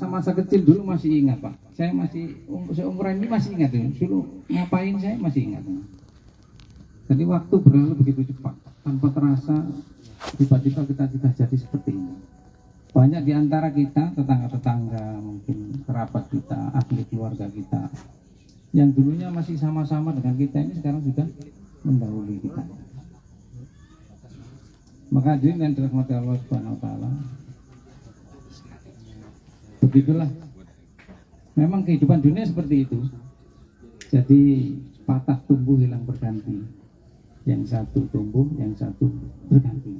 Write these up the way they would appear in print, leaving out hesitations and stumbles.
masa-masa kecil dulu masih ingat Pak. Saya masih seumuran ini masih ingat ya. Dulu ngapain saya masih ingat. Jadi waktu berlalu begitu cepat, tanpa terasa tiba-tiba kita sudah jadi seperti ini. Banyak di antara kita, tetangga-tetangga, mungkin kerabat kita, ahli keluarga kita, yang dulunya masih sama-sama dengan kita ini sekarang sudah mendahului kita. Maka hadirin yang dirahmati Allah Subhanahu wa taala, begitulah. Memang kehidupan dunia seperti itu. Jadi patah tumbuh hilang berganti. Yang satu tumbuh, yang satu berganti.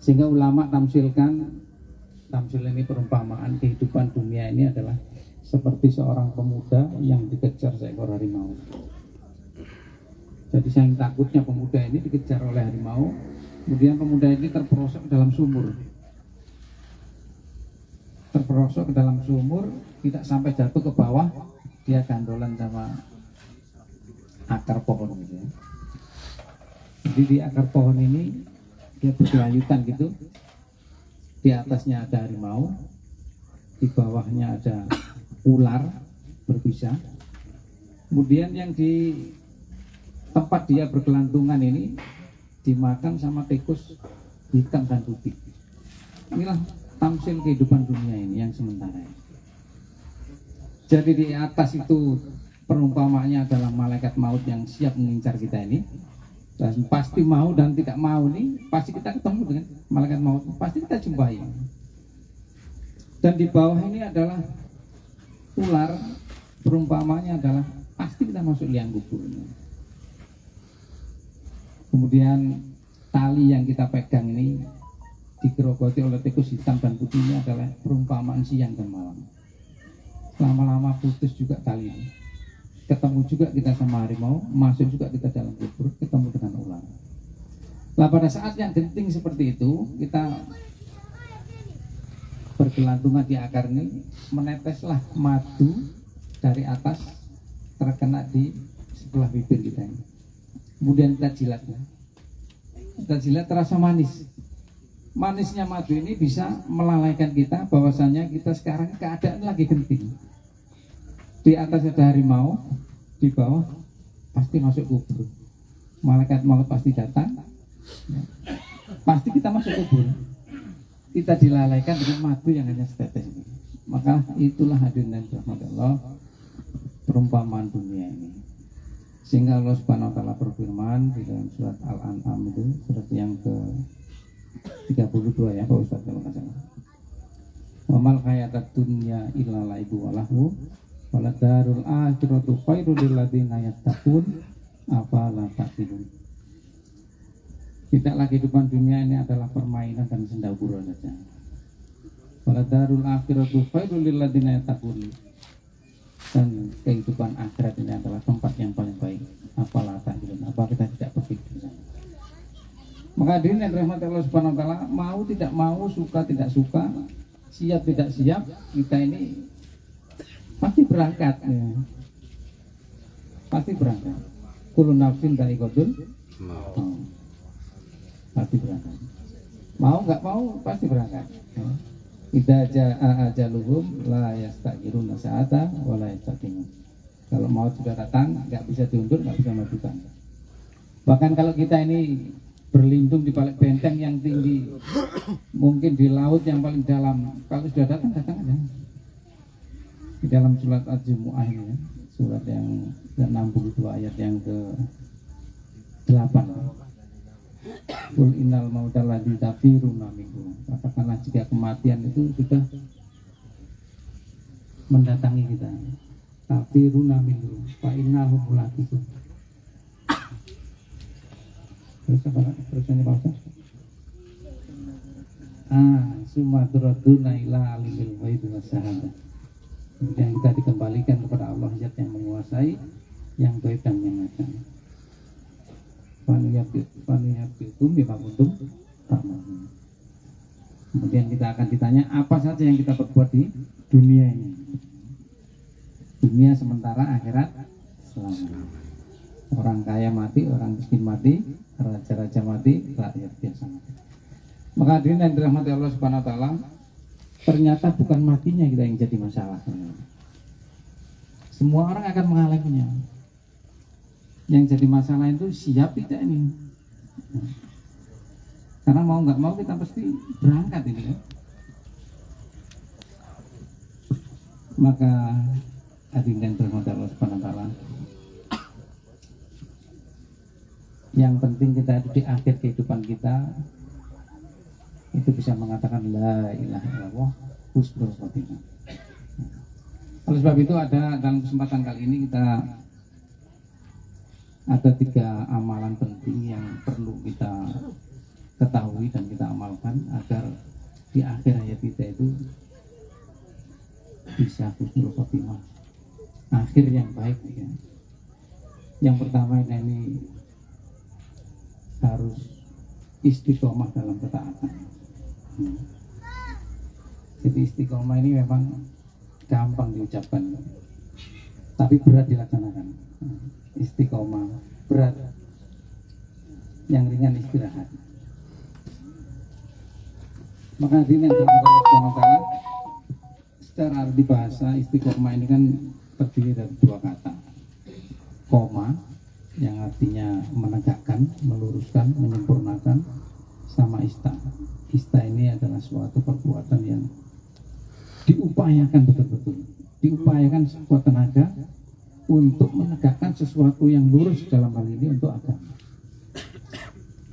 Sehingga ulama tamsil ini perumpamaan kehidupan dunia ini adalah seperti seorang pemuda yang dikejar seekor harimau. Jadi yang takutnya pemuda ini dikejar oleh harimau, kemudian pemuda ini terperosok ke dalam sumur. Terperosok ke dalam sumur, tidak sampai jatuh ke bawah, dia gandolan sama akar pohon gitu ya. Jadi di akar pohon ini dia bergelayutan gitu. Di atasnya ada harimau, di bawahnya ada ular berbisa. Kemudian yang di tempat dia bergelantungan ini dimakan sama tikus hitam dan putih. Inilah tamsil kehidupan dunia ini yang sementara. Jadi di atas itu perumpamaannya adalah malaikat maut yang siap mengincar kita ini. Dan pasti mau dan tidak mau nih, pasti kita ketemu dengan malaikat maut, pasti kita jumpai. Dan di bawah ini adalah ular, perumpamanya adalah pasti kita masuk liang kubur. Kemudian tali yang kita pegang ini digerogoti oleh tikus hitam dan putih ini adalah perumpamaan siang dan malam. Lama-lama putus juga tali ini. Ketemu juga kita sama harimau, masuk juga kita dalam kubur, ketemu dengan ular. Nah pada saat yang genting seperti itu, kita bergelantungan di akar ini, meneteslah madu dari atas terkena di sebelah bibir kita ini. Kemudian kita jilatnya. Kita jilat terasa manis. Manisnya madu ini bisa melalaikan kita bahwasanya kita sekarang keadaan lagi genting. Di atas ada harimau, di bawah pasti masuk kubur. Malaikat maut pasti datang, pasti kita masuk kubur. Kita dilalaikan dengan madu yang hanya setetes ini. Maka itulah hadirin dan rahmat Allah perumpamaan dunia ini. Sehingga Allah Subhanahu wa taala berfirman di dalam surat Al-An'am itu, surat yang ke-32 ya Pak Ustaz kalau nggak salah. Wa mal hayatud dunya illa laibu wa lahu wala darul akhiratu khairul lil ladzina yattaqun afala taqilun. Tidaklah kehidupan dunia ini adalah permainan dan senda gurau saja. Wala darul akhiratu khairul lil ladzina yattaqun. Dan kehidupan akhirat ini adalah tempat yang paling baik. Apalah taqilun. Apa kita tidak berpikir sana. Maka hadirin yang dirahmati Allah Subhanahu wa taala, mau tidak mau, suka tidak suka, siap tidak siap, kita ini pasti berangkat ya. Pasti berangkat. Kullu nafsin dha'iqatul maut. Pasti berangkat. Mau nggak mau pasti berangkat. Idza jaa ajaluhum la yasta'khiruna sa'ata wa la yastaqdimun. Kalau maut sudah datang, nggak bisa diundur, nggak bisa majukan. Bahkan kalau kita ini berlindung di balik benteng yang tinggi, mungkin di laut yang paling dalam, kalau sudah datang aja. Di dalam surat Al-Jumu'ah ini, surat yang ke-62 ayat yang ke-8. Qul innal mauta ladzi tafiruna minhu. Katakanlah jika kematian itu sudah mendatangi kita. Tafiruna minhu fa innahu mulaqikum. Terus ini Pak Ustaz. Sumadraduna ila alimil ghaibi wasyahadah. Kemudian kita dikembalikan kepada Allah Zat yang menguasai yang gaib dan yang nyata. Paniyabbikum bima kuntum ta'malun. Kemudian kita akan ditanya apa saja yang kita perbuat di dunia ini. Dunia sementara, akhirat selamanya. Orang kaya mati, orang miskin mati, raja-raja mati, rakyat biasa mati. Maka hadirin yang dirahmati Allah Subhanahu wa taala, ternyata bukan matinya kita yang jadi masalah. Semua orang akan mengalaminya. Yang jadi masalah itu siap tidak ini. Karena mau nggak mau kita pasti berangkat ini kan. Maka hadirin yang berhormat Allah Subhanahu wa taala, yang penting kita di akhir kehidupan kita itu bisa mengatakan la ilaha illallah husnul khotimah. Oleh sebab itu ada dalam kesempatan kali ini kita ada 3 amalan penting yang perlu kita ketahui dan kita amalkan agar di akhir hayat kita itu bisa husnul khotimah, akhir yang baik ya. Yang pertama ini harus istiqomah dalam ketaatan. Jadi istiqomah ini memang gampang diucapkan, tapi berat dilaksanakan. Istiqomah berat, yang ringan istirahat. Maka hadirin yang dirahmati Allah Subhanahu wa taala, secara arti bahasa istiqomah ini kan terdiri dari 2 kata. Koma yang artinya menegakkan, meluruskan, menyempurnakan, sama ista. Ista ini adalah suatu perbuatan yang diupayakan betul-betul, diupayakan sekuat tenaga untuk menegakkan sesuatu yang lurus, dalam hal ini untuk agama.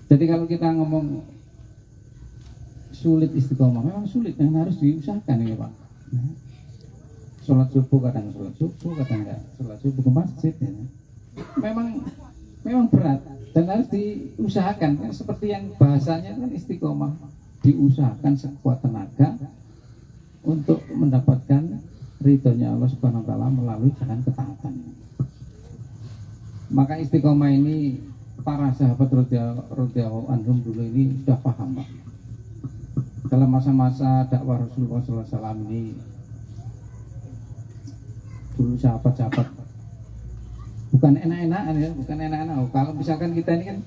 Jadi kalau kita ngomong sulit istiqomah, memang sulit dan harus diusahakan ini Pak. Sholat subuh kadang sholat subuh, kadang enggak sholat subuh ke masjid ya. Memang berat dan harus diusahakan. Seperti yang bahasanya kan istiqomah, diusahakan sekuat tenaga untuk mendapatkan ridhonya Allah Subhanahu wa taala melalui jalan ketaatan. Maka istiqomah ini para sahabat radhiyallahu anhum dulu ini sudah paham Pak. Dalam masa-masa dakwah Rasulullah SAW ini, dulu sahabat-sahabat bukan enak-enakan ya, bukan enak-enak. Kalau misalkan kita ini kan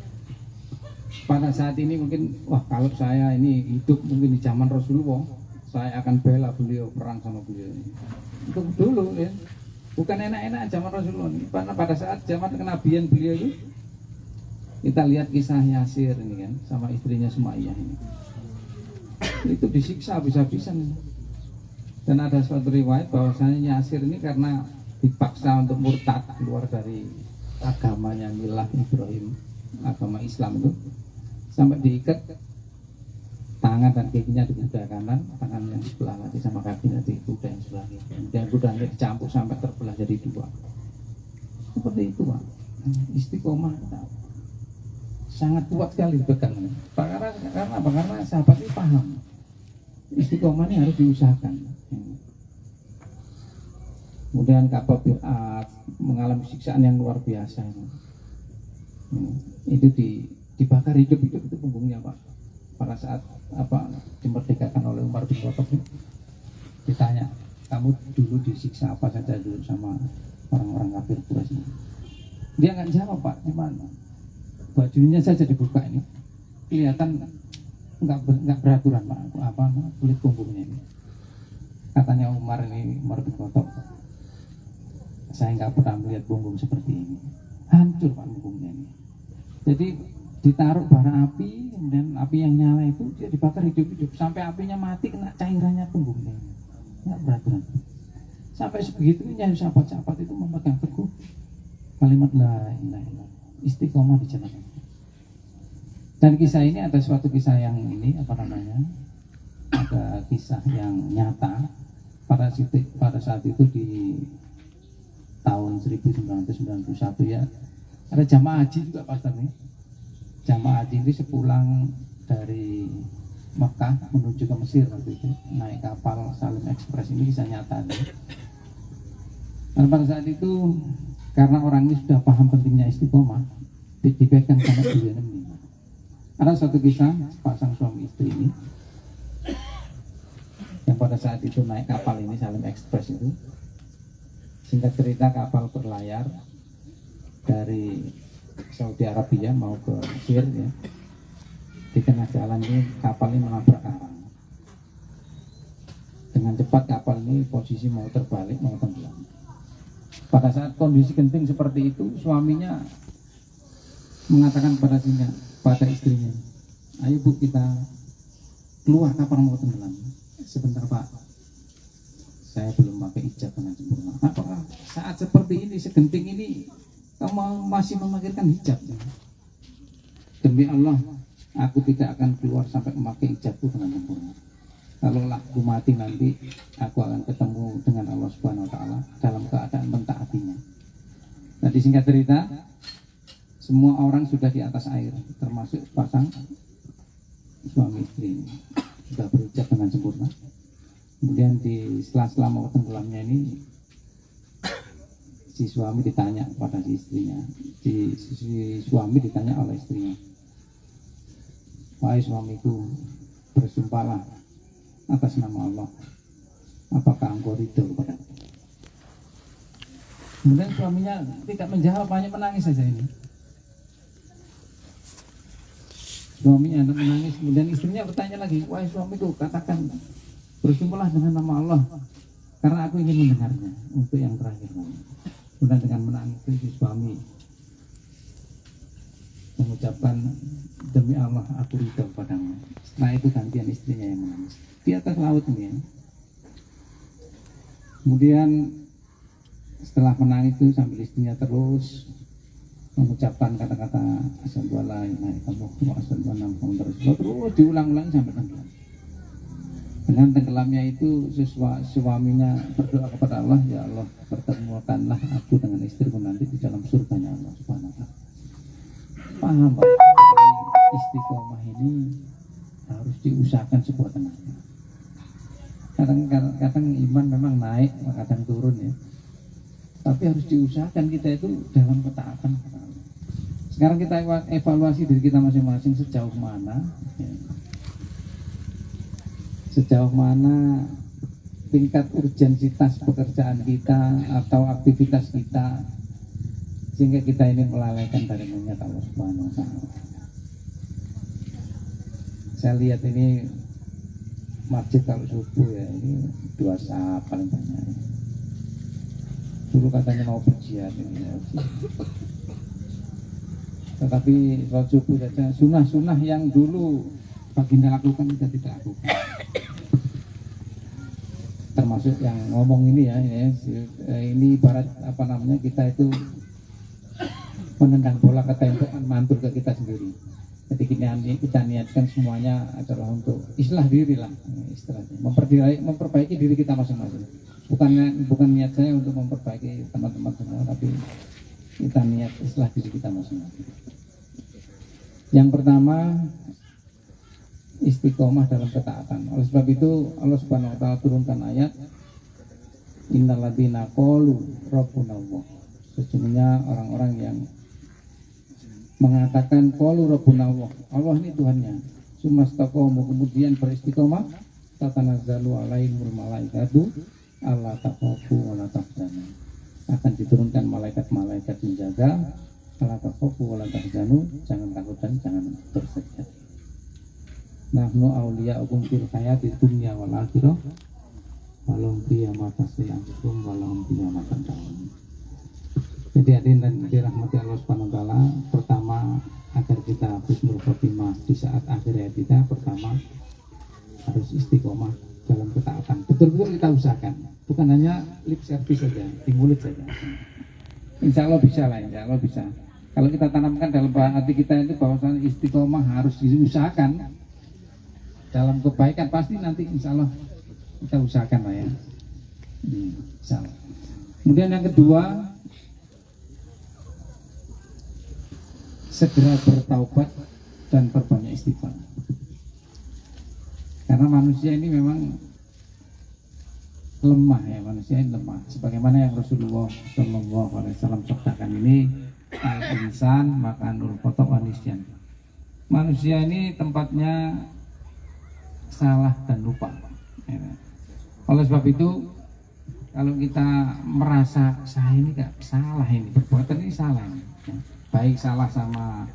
pada saat ini mungkin, wah kalau saya ini hidup mungkin di zaman Rasulullah, saya akan bela beliau, perang sama beliau ini. Untuk dulu ya, bukan enak-enak zaman Rasulullah ini. Karena pada saat zaman kenabian beliau itu, kita lihat kisah Yasir ini kan, sama istrinya Sumayyah ini. Itu disiksa habis-habisan. Dan ada suatu riwayat bahwasanya Yasir ini karena dipaksa untuk murtad, keluar dari agamanya milah Ibrahim, agama Islam itu, sampai diikat tangan dan kakinya di kuda kanan, tangan yang sebelah lagi sama kakinya di kuda yang sebelah kiri. Dan kudanya dicampur sampai terbelah jadi 2. Seperti itu Pak. Istiqomah sangat kuat sekali dipegang. Karena apa? Karena sahabat ini paham istiqomah ini harus diusahakan. Kemudian Ka'ab bin Asy mengalami siksaan yang luar biasa. Itu dibakar hidup-hidup itu punggungnya Pak. Pada saat dimerdekakan oleh Umar bin Khattab, ditanya, kamu dulu disiksa apa saja dulu sama orang-orang kafir Quraisy? Dia nggak jawab Pak, cuman bajunya saja dibuka ini, kelihatan nggak beraturan Pak, kulit punggungnya ini. Katanya Umar bin Khattab, saya nggak pernah melihat punggung seperti ini, hancur Pak punggungnya ini. Jadi ditaruh bara api, kemudian api yang nyala itu dia dibakar hidup-hidup sampai apinya mati, kena cairannya punggungnya, nggak beraturan. Sampai sebegitunya sahabat-sahabat itu memegang teguh kalimat la ilaha illallah, istiqomah di jalan. Dan kisah ini ada suatu kisah yang ini ada kisah yang nyata pada saat itu di tahun 1991 ya, ada jamaah haji juga Pak nih. Jamaah haji ini sepulang dari Mekah menuju ke Mesir waktu itu, naik kapal Salim Express. Ini kisah nyata nih. Dan pada saat itu karena orang ini sudah paham pentingnya istiqomah, dipegang sama beliau ini. Ada satu kisah pasang suami istri ini yang pada saat itu naik kapal ini Salim Express itu. Singkat cerita, kapal berlayar dari Saudi Arabia mau ke Mesir ya. Di tengah jalan ini kapal ini menabrak karang. Dengan cepat kapal ini posisi mau terbalik, mau tenggelam. Pada saat kondisi genting seperti itu, suaminya mengatakan pada istrinya, ayo Bu, kita keluar, kapal mau tenggelam. Sebentar Pak, saya belum pakai hijab dengan sempurna. Apakah saat seperti ini, segenting ini, kamu masih memikirkan hijab? Demi Allah, aku tidak akan keluar sampai memakai hijabku dengan sempurna. Kalau aku mati nanti, aku akan ketemu dengan Allah Subhanahu Wa Taala dalam keadaan mentaatinya. Jadi singkat cerita, semua orang sudah di atas air, termasuk pasang suami istri sudah berhijab dengan sempurna. Kemudian di selama tenggelamnya ini, si suami ditanya kepada si istrinya, si suami ditanya oleh istrinya, wahai suamiku, bersumpahlah atas nama Allah, apakah engkau ridho kepada aku? Kemudian suaminya tidak menjawab, hanya menangis saja ini. Suaminya menangis, kemudian istrinya bertanya lagi, wahai suamiku, katakan, bersumpahlah dengan nama Allah, karena aku ingin mendengarnya untuk yang terakhir. Kemudian dengan menangis si suami mengucapkan, demi Allah aku ridho padamu. Setelah itu gantian istrinya yang menangis di atas laut ini ya. Kemudian setelah menangis itu sambil istrinya terus mengucapkan kata-kata asyhadu alla ilaha illallah wa asyhadu anna muhammadar rasulullah, terus diulang-ulang sampai tenggelam. Dengan tenggelamnya itu suaminya berdoa kepada Allah, ya Allah, pertemukanlah aku dengan istriku nanti di dalam surganya Allah Subhanahu wa Ta'ala. Paham Pak? Istiqomah ini harus diusahakan sebuah tenaga. Kadang iman memang naik, kadang turun ya. Tapi harus diusahakan kita itu dalam ketaatan. Sekarang kita evaluasi diri kita masing-masing sejauh mana ya. Sejauh mana tingkat urgensitas pekerjaan kita atau aktivitas kita sehingga kita ini melalaikan dari mengingat Allah Subhanahu wa Ta'ala. Saya lihat ini masjid kalau subuh ya, ini 2 sahab paling banyak. Dulu katanya mau berjihad ini ya. Tetapi sholat subuh saja sunnah-sunnah yang dulu baginda lakukan kita tidak lakukan. Termasuk yang ngomong ini ya, ini ibarat apa namanya, kita itu menendang bola ke tembok, mantul ke kita sendiri. Jadi kita niatkan semuanya adalah untuk islah diri lah, istilahnya memperbaiki diri kita masing-masing. Bukan niat saya untuk memperbaiki teman-teman semua, tapi kita niat islah diri kita masing-masing. Yang pertama, istiqomah dalam ketaatan. Oleh sebab itu Allah Subhanahu wa Ta'ala turunkan ayat, innal ladzina qalu rabbuna Allah. Sesungguhnya orang-orang yang mengatakan qalu rabbuna Allah, Allah ini Tuhannya, sumastaqamu, kemudian beristiqomah, tatanazzalu alaihimul malaikatu alla takhafu wa la tahzanu. Akan diturunkan malaikat-malaikat menjaga, alla takhafu wa la tahzanu, jangan takut dan jangan bersedih. Nahnu awliya'ukum fil hayati dunya wal akhirah walahum fiha ma tasbi'ukum walahum fiha ma tad'un. Jadi hadirin dan dirahmati Allah Subhanahu wa Ta'ala, pertama agar kita husnul khotimah di saat akhir hayat kita, pertama harus istiqomah dalam ketaatan. Betul-betul kita usahakan, bukan hanya lip service saja, di mulut saja. Insya Allah bisa lah, insya Allah bisa. Kalau kita tanamkan dalam hati kita itu bahwa istiqomah harus diusahakan dalam kebaikan, pasti nanti insya Allah kita usahakan lah ya. Insya Allah. Kemudian yang kedua, segera bertaubat dan perbanyak istighfar. Karena manusia ini memang lemah ya, manusia ini lemah. Sebagaimana yang Rasulullah SAW sabdakan ini, al-insan makanul kotok wanisyan. Manusia ini tempatnya salah dan lupa. Ya. Oleh sebab itu, kalau kita merasa saya ini gak salah, ini perbuatan ini salah, ya. Baik salah sama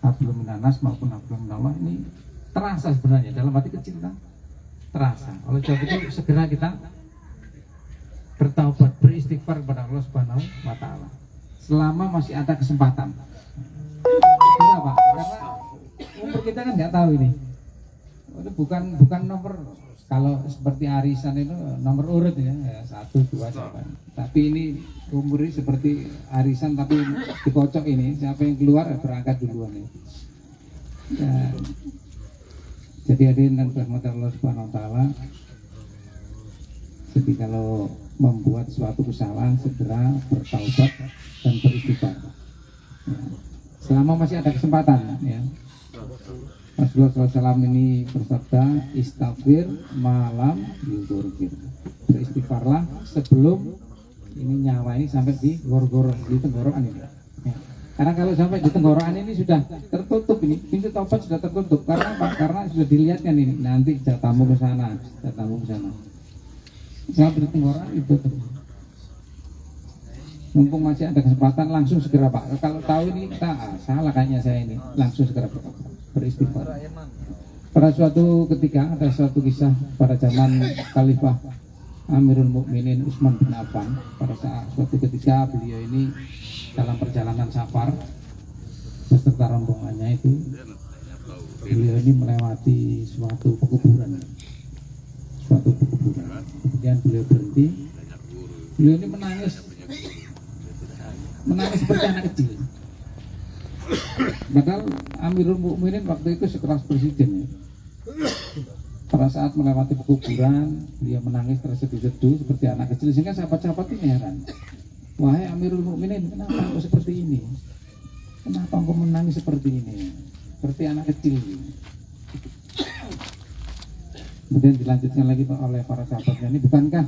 hablum minanas maupun hablum minallah, ini terasa sebenarnya dalam hati kecil kan. terasa. Oleh sebab itu segera kita bertaubat, beristighfar kepada Allah Subhanahu wa taala. Selama masih ada kesempatan. Kenapa? Karena umur kita kan nggak tahu ini. Itu bukan nomor, kalau seperti arisan itu nomor urut ya, 1, 2, siapa. Tapi ini umur ini seperti arisan tapi dikocok ini, siapa yang keluar berangkat duluan ya. Jadi hadirin dan rahmat Allah Subhanahu wa taala. Jadi kalau membuat suatu kesalahan segera bertaubat dan beristighfar. Ya. Selama masih ada kesempatan ya. Rasulullah SAW ini bersabda, istighfar malam yudhurfir. Beristighfarlah sebelum ini nyawa ini sampai di tenggorokan ini. Ya. Karena kalau sampai di tenggorokan ini sudah tertutup ini, pintu taubat sudah tertutup. Karena apa? Karena sudah dilihatkan ini, nanti jatamu ke sana, jatamu ke sana. Sampai di tenggorokan itu mumpung masih ada kesempatan langsung segera Pak. Kalau tahu ini salah kayaknya saya ini, langsung segera beristighfar. Pada suatu ketika ada suatu kisah pada zaman Khalifah Amirul Mukminin Utsman bin Affan. Pada saat suatu ketika beliau ini dalam perjalanan safar beserta rombongannya itu, beliau ini melewati suatu pekuburan. Kemudian beliau berhenti. Beliau ini menangis seperti anak kecil. Padahal Amirul Mukminin waktu itu sekelas presiden ya. Pada saat melewati pekuburan, beliau menangis terseduh-seduh seperti anak kecil, sehingga sahabat-sahabat ini heran. Wahai Amirul Mukminin, kenapa engkau seperti ini? Kenapa engkau menangis seperti ini? Seperti anak kecil. Kemudian dilanjutkan lagi oleh para sahabatnya ini, bukankah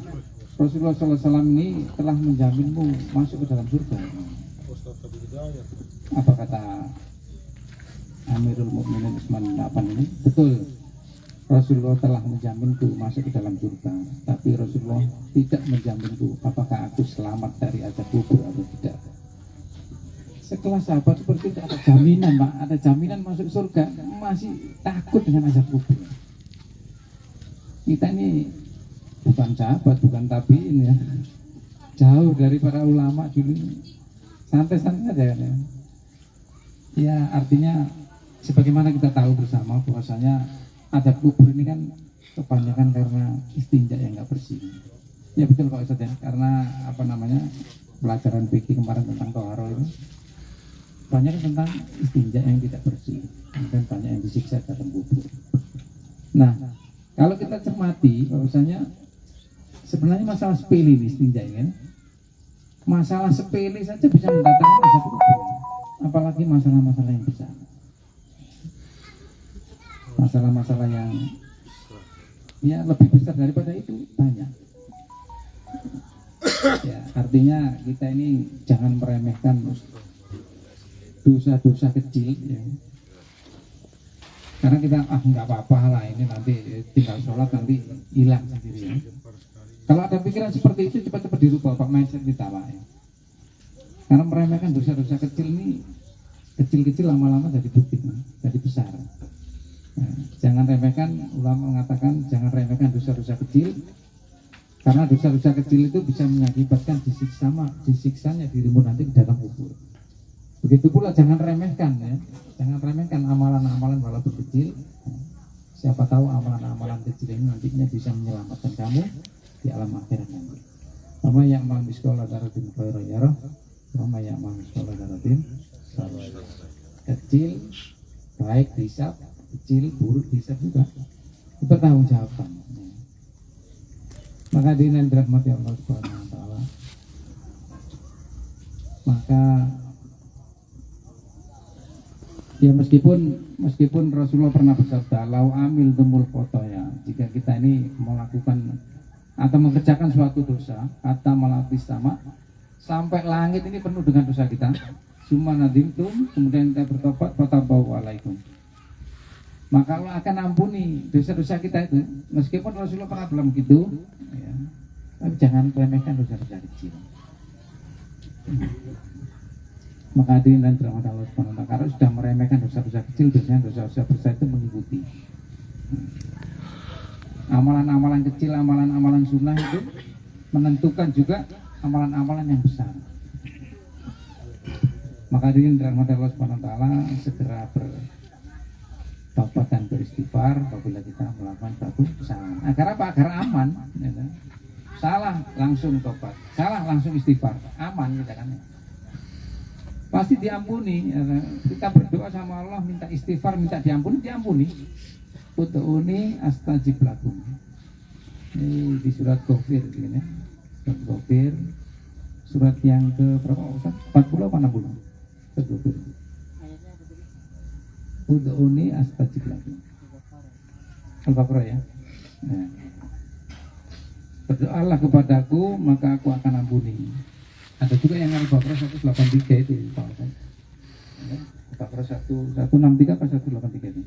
Rasulullah SAW ini telah menjaminmu masuk ke dalam surga? Apa kata Amirul Mukminin Utsman bin Affan ini? Betul, Rasulullah telah menjaminku masuk ke dalam surga, tapi Rasulullah tidak menjaminku apakah aku selamat dari azab kubur atau tidak. Sekelas sahabat seperti itu ada jaminan Pak, ada jaminan masuk surga, masih takut dengan azab kubur. Kita ini bukan sahabat, bukan tabiin ya, jauh dari para ulama dulu, santai-santai aja kan ya. Ya artinya sebagaimana kita tahu bersama bahwasanya azab kubur ini kan kebanyakan karena istinja yang nggak bersih. Ya betul Pak Ustadz ya, karena apa namanya pelajaran fikih kemarin tentang toharo itu banyak tentang istinja yang tidak bersih, dan banyak yang disiksa dalam kubur. Nah kalau kita cermati bahwasanya sebenarnya masalah sepele ini istinja ini kan, masalah sepele saja bisa mendatangkan azab kubur, apalagi masalah-masalah yang besar. Masalah-masalah yang ya lebih besar daripada itu banyak. Ya, artinya kita ini jangan meremehkan dosa-dosa kecil ya. Karena kita nggak apa-apa lah, ini nanti tinggal sholat nanti hilang sendiri ya. Kalau ada pikiran seperti itu cepat-cepat dirubah Pak, mindset kita Pak ya. Karena meremehkan dosa-dosa kecil ini, kecil-kecil lama-lama jadi bukit, jadi besar. Nah, jangan remehkan, ulama mengatakan jangan remehkan dosa-dosa kecil, karena dosa-dosa kecil itu bisa mengakibatkan disiksanya dirimu nanti di dalam kubur. Begitu pula jangan remehkan ya, jangan remehkan amalan-amalan walaupun kecil. Siapa tahu amalan-amalan kecil ini nantinya bisa menyelamatkan kamu di alam akhirat nanti. Sama yang mal miskola daratin khairan yarah, sama yang mal miskola daratin salah. Kecil baik dihisab, kecil buruk dihisab juga. Bertanggungjawabkan. Maka dengan dirahmati Allah Subhanahu wa taala, maka ya meskipun Rasulullah pernah bersabda, lau amil tumul foto ya, jika kita ini melakukan atau mengerjakan suatu dosa, kata malatis sama sampai langit ini penuh dengan dosa kita, summa nadimtum, kemudian kita bertobat, fatabau alaikum, maka Allah akan ampuni dosa-dosa kita itu. Meskipun Rasulullah pernah bilang begitu ya, tapi jangan remehkan dosa-dosa kecil. Maka hadirin dan dirahmati Allah Subhanahu wa taala, karena sudah meremehkan dosa-dosa kecil, biasanya dosa-dosa besar itu mengikuti. Amalan-amalan kecil, amalan-amalan sunnah itu menentukan juga amalan-amalan yang besar. Maka hadirin dirahmati Allah Subhanahu wa taala, segera bertobat dan beristighfar apabila kita melakukan suatu kesalahan. Agar apa? Agar aman. Ya, salah langsung tobat, salah langsung istighfar, aman kita kan. Pasti diampuni. Ya, kita berdoa sama Allah, minta istighfar, minta diampuni, diampuni. Ud'uni astajib lakum. Ini di surat Ghafir ini. Surat Ghafir, surat yang ke berapa Ustaz? 40 apa 60? Surat Ghafir. Ud'uni astajib lakum. Al-Baqarah ya. Nah. Berdoalah kepadaku maka aku akan ampuni. Ada juga yang Al-Baqarah 183 itu Pak Ustaz. Al-Baqarah 163 apa 183 itu?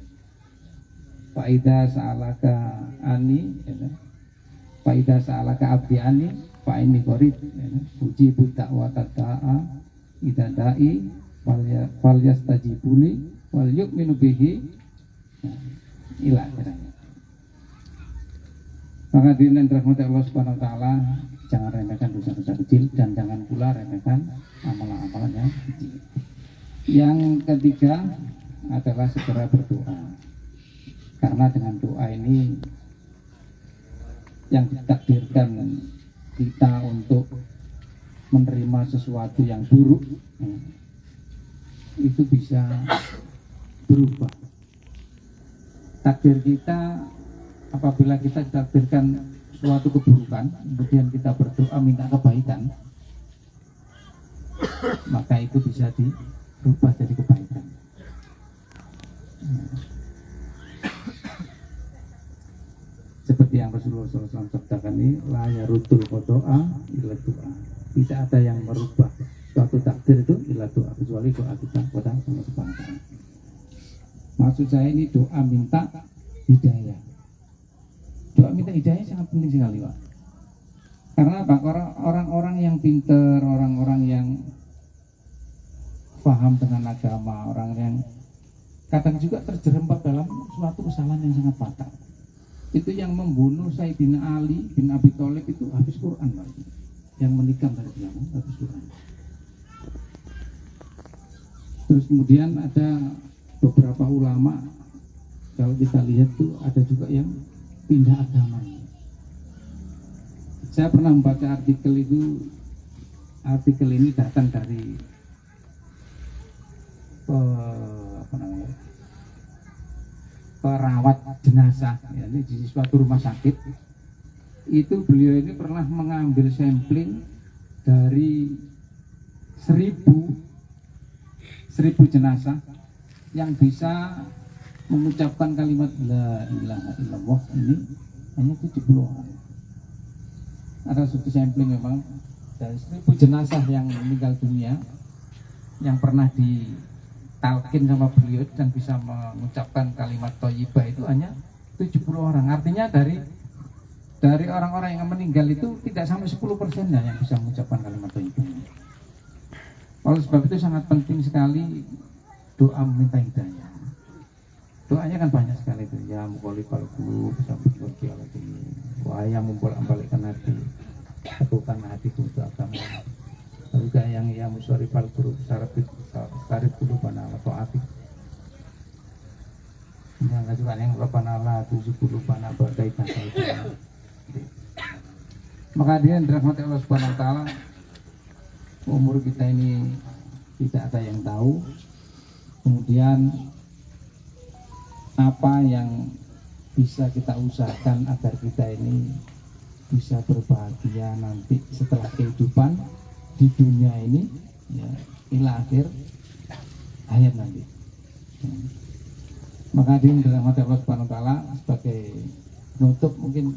Faida sa'alaka ani, faida sa'alaka abdi ani, fa ini qorib, uji buta watata'a idadai, wal yastajibuli, wal yu'minu bihi, ilah. Maka dirinya dirahmati Allah Subhanahu wa taala, jangan remehkan dosa-dosa kecil dan jangan pula remehkan amalan-amalan yang kecil. Yang ketiga adalah segera berdoa. Karena dengan doa ini yang ditakdirkan kita untuk menerima sesuatu yang buruk itu bisa berubah. Takdir kita apabila kita ditakdirkan suatu keburukan, kemudian kita berdoa minta kebaikan, maka itu bisa dirubah jadi kebaikan. Seperti yang Rasulullah SAW sabdakan ini, la yarudul qodo'a illa doa. Tidak ada yang merubah suatu takdir itu illa doa, kecuali doa kita kepada Allah Subhanahu wa taala. Maksud saya ini doa minta hidayah. Doa minta hidayah sangat penting sekali, Pak. Karena apa? Orang-orang yang pintar, orang-orang yang paham dengan agama, orang yang kadang juga terjerembab dalam suatu kesalahan yang sangat fatal. Itu yang membunuh Sayyidina Ali bin Abi Thalib itu habis Quran, Pak. Yang menikam dari belakang habis Quran. Terus kemudian ada beberapa ulama, kalau kita lihat tuh ada juga yang pindah agama. Saya pernah membaca artikel itu, artikel ini datang dari perawat jenazah ya, ini di suatu rumah sakit. Itu beliau ini pernah mengambil sampling dari 1000 jenazah yang bisa mengucapkan kalimat la ilaha illallah ini hanya 70 orang. Ada suatu sampling memang dari 1000 jenazah yang meninggal dunia yang pernah ditalkin sama beliau dan bisa mengucapkan kalimat thayyibah itu hanya 70 orang. Artinya dari orang-orang yang meninggal itu tidak sampai 10%-nya yang bisa mengucapkan kalimat thayyibah. Oleh sebab itu sangat penting sekali doa meminta hidayah. Doanya kan banyak sekali itu, ya muqallibal qulub sabit waqi alati, wa yang membolak-balikkan hati, teguhkan hatiku untuk agama. Lalu yang ya musyrifal qulub sarif qulubana wa ta'ati. Yang juga yang rabbana la tuzigh qulubana ba'da idh hadaytana. Maka dia dirahmati Allah Subhanahu wa taala, umur kita ini tidak ada yang tahu. Kemudian apa yang bisa kita usahakan agar kita ini bisa berbahagia nanti setelah kehidupan di dunia ini ya, ila akhir hayat nanti. Maka dia dirahmati Allah Subhanahu wa taala, sebagai penutup mungkin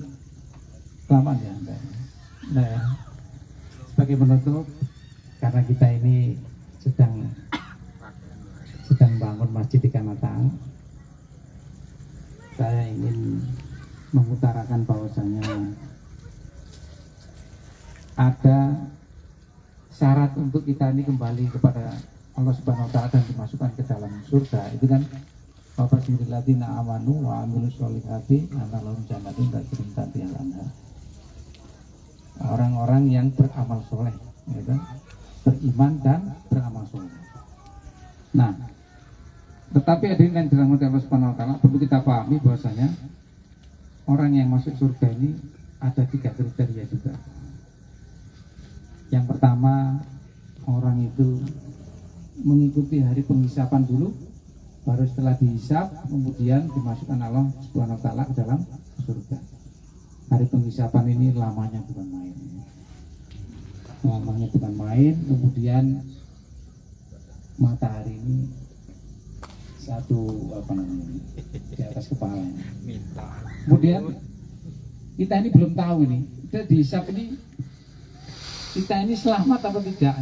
kelamaan ya. Nah, sebagai penutup, karena kita ini sedang bangun masjid di Kanatang, saya ingin mengutarakan bahwasanya ada syarat untuk kita ini kembali kepada Allah Subhanahu wa taala dan dimasukkan ke dalam surga. Itu kan Fabashiril ladzina amanu wa amilus sholihati anna lahum jannatin tajri min tahtiha al-anhar. Orang-orang yang beramal soleh, ya kan? Beriman dan beramal soleh. Nah, tetapi hadirin yang dirahmati Allah Subhanahu wa taala, perlu kita pahami bahwasanya orang yang masuk surga ini ada 3 kriteria juga. Yang pertama, orang itu mengikuti hari penghisapan dulu, baru setelah dihisap kemudian dimasukkan Allah Subhanahu wa taala ke dalam surga. Hari penghisapan ini lamanya bukan main. Lamanya bukan main, kemudian matahari ini satu di atas kepalanya. Kemudian kita ini belum tahu ini, kita dihisap ini kita ini selamat atau tidak,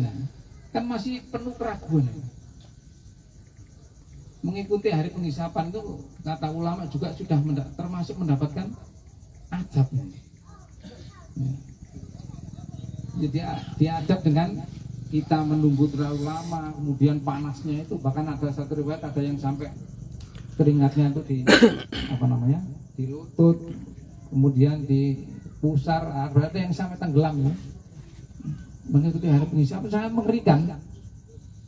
kan masih penuh keraguan. Mengikuti hari penghisapan itu kata ulama juga sudah termasuk mendapatkan azab. Jadi diadab dengan kita menunggu terlalu lama, kemudian panasnya itu bahkan ada satu riwayat ada yang sampai keringatnya itu di lutut, kemudian di pusar, ada yang sampai tenggelam ya. Mengikuti hari penghisapan sangat mengerikan.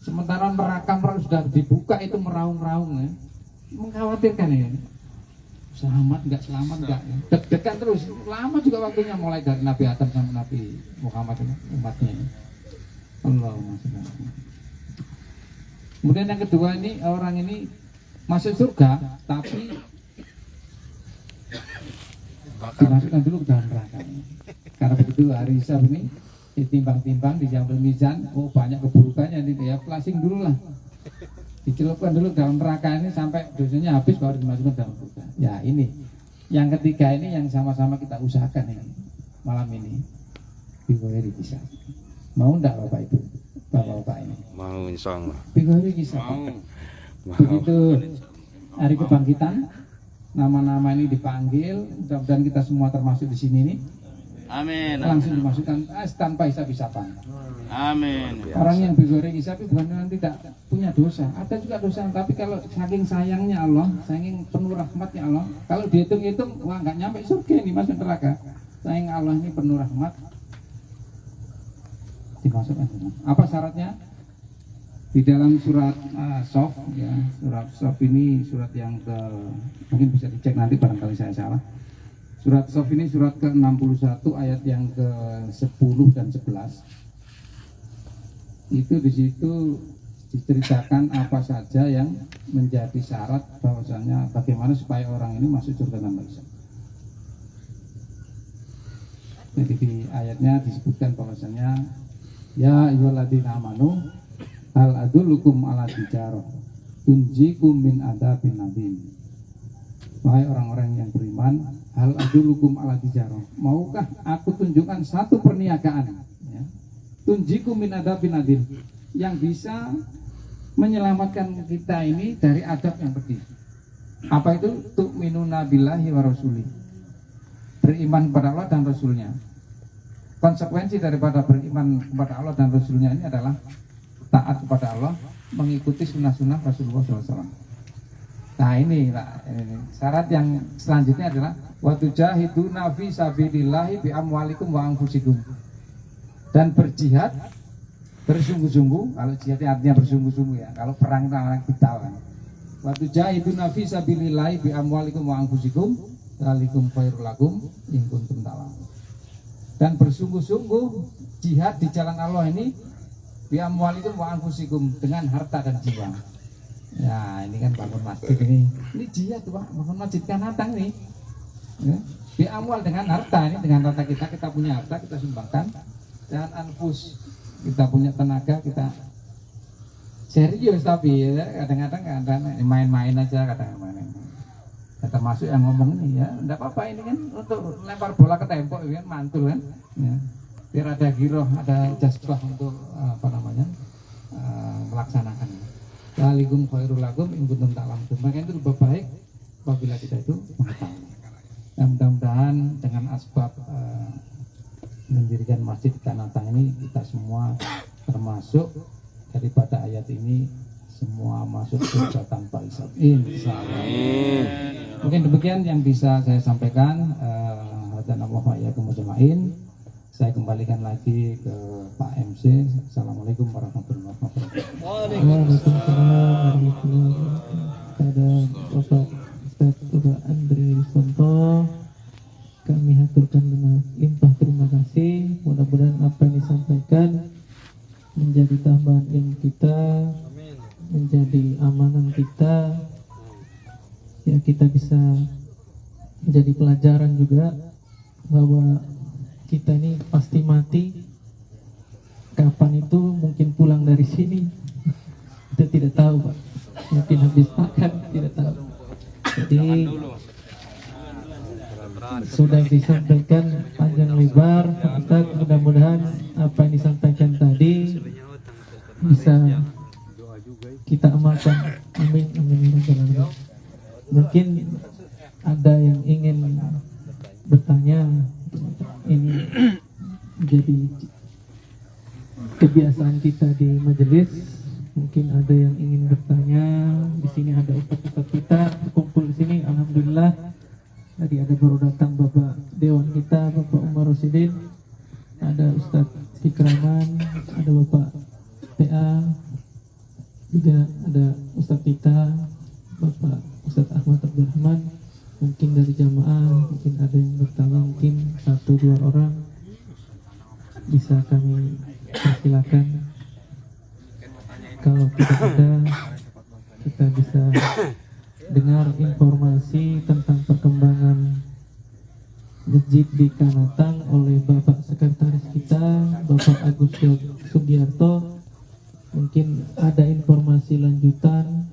Sementara neraka sudah dibuka itu meraung-raung ya. Mengkhawatirkan ya. Selamat enggak ya. Deg-degan terus. Lama juga waktunya mulai dari Nabi Adam sampai Nabi Muhammad umatnya. Allahumma sholli. Kemudian yang kedua ini orang ini masuk surga tapi dimasukkan dulu ke dalam neraka. Karena begitu hari hisab ini ditimbang-timbang, dijambil mizan, oh banyak keburukannya ini ya, flashing dulu lah, dicelupkan dulu dalam neraka ini sampai dosanya habis baru dimasukkan dalam surga. Ya ini, yang ketiga ini yang sama-sama kita usahakan ini malam ini, bigoheri kisah. Mau enggak Bapak Ibu, Bapak-Bapak ini? Mau insyaallah. Bigoheri kisah. Mau. Begitu hari kebangkitan, nama-nama ini dipanggil, mudah-mudahan kita semua termasuk di sini nih. Amin. Langsung dimasukkan tanpa hisab-hisaban. Amin. Orang yang bigore hisab bukan yang tidak punya dosa, ada juga dosa, tapi kalau saking sayangnya Allah, saking penuh rahmatnya Allah, kalau dihitung-hitung wah nggak nyampe surga ini, masuk neraka. Sayang Allah ini penuh rahmat, dimasukkan. Apa syaratnya? Di dalam surat Sof ya, surat Sof ini surat yang mungkin bisa dicek nanti barangkali saya salah. Surat Sof ini surat ke-61 ayat yang ke-10 dan 11. Itu di situ diceritakan apa saja yang menjadi syarat bahwasanya bagaimana supaya orang ini masuk surga tanpa hisab. Jadi di ayatnya disebutkan bahwasanya ya ayyuhalladzina amanu hal adullukum ala tijarah tunjikum min adzabin adzim. Wahai orang-orang yang beriman, hal adulukum ala tijarah, maukah aku tunjukkan satu perniagaan ya, tunjikum min adzabin adzim, yang bisa menyelamatkan kita ini dari adab yang pedih. Apa itu? Tu'minuna billahi wa rasulih, beriman kepada Allah dan Rasulnya. Konsekuensi daripada beriman kepada Allah dan Rasulnya ini adalah taat kepada Allah, mengikuti sunnah-sunnah Rasulullah SAW. Nah ini syarat yang selanjutnya adalah watujahiduna fi sabilillahi bi amwalikum wa anfusikum, dan berjihad bersungguh-sungguh. Kalau jihad artinya bersungguh-sungguh ya, kalau perang itu orang vital kan. Watujahiduna fi sabilillahi bi amwalikum wa anfusikum dzalikum khairul lakum in kuntum ta'lamun. Dan bersungguh-sungguh jihad di jalan Allah ini bi amwalikum wa anfusikum, dengan harta dan jiwa. Ya ini kan bangun masjid ini jihad Pak, bangun masjid Kanatang nih ya. Bi amwal dengan harta, ini dengan harta kita punya harta kita sumbangkan, dan anfus kita punya tenaga kita serius, tapi ya, kadang-kadang main-main aja, kadang-kadang termasuk yang ngomong ini ya enggak apa-apa, ini kan untuk lempar bola ke tembok kan mantul kan ya. Biar ada giroh, ada jazbah untuk melaksanakan. Dzalikum khairul lakum in kuntum ta'lamun. Maka itu lebih baik apabila kita itu mengetahui. Dan mudah-mudahan dengan asbab mendirikan masjid di Kanatang ini kita semua termasuk daripada ayat ini semua masuk surga tanpa hisab, insyaallah. Mungkin demikian yang bisa saya sampaikan. Hadan Allah wa iyyakum ajma'in. Saya kembalikan lagi ke Pak MC. Assalamualaikum warahmatullahi wabarakatuh. Waalaikumsalam warahmatullahi wabarakatuh. Pada Bapak Ustaz Bapak Andri Riswanto, kami haturkan dengan limpah terima kasih. Mudah-mudahan apa yang disampaikan menjadi tambahan ilmu kita, menjadi amanan kita, ya kita bisa menjadi pelajaran juga bahwa kita ini pasti mati. Kapan itu mungkin pulang dari sini kita tidak tahu, Pak. Mungkin habis makan, tidak tahu. Jadi sudah disampaikan panjang lebar, Pak Ustadz. Mudah-mudahan apa yang disampaikan tadi bisa kita amalkan. Amin, amin, amin. Mungkin ada yang ingin bertanya. Ini jadi kebiasaan kita di majelis. Mungkin ada yang ingin bertanya. Di sini ada ustaz-ustaz kita kumpul di sini. Alhamdulillah. Tadi ada baru datang Bapak Dewan kita, Bapak Umar Rosidin, ada Ustaz Fikraman, ada Bapak PA, juga ada Ustaz kita, Bapak Ustaz Ahmad Abdurrahman. Mungkin dari jamaah, mungkin ada yang bertanya, mungkin 1-2 orang bisa kami persilakan. Kalau tidak ada, kita bisa dengar informasi tentang perkembangan masjid di Kanatang oleh Bapak Sekretaris kita, Bapak Agus Sugiarto. Mungkin ada informasi lanjutan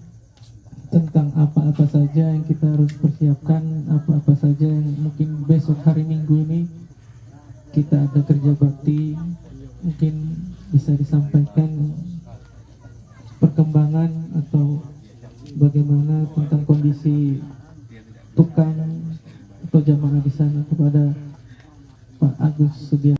tentang apa-apa saja yang kita harus persiapkan, apa-apa saja yang mungkin besok hari Minggu ini kita ada kerja bakti, mungkin bisa disampaikan perkembangan atau bagaimana tentang kondisi tukang atau jamaah di sana kepada Pak Agus Sugiarto.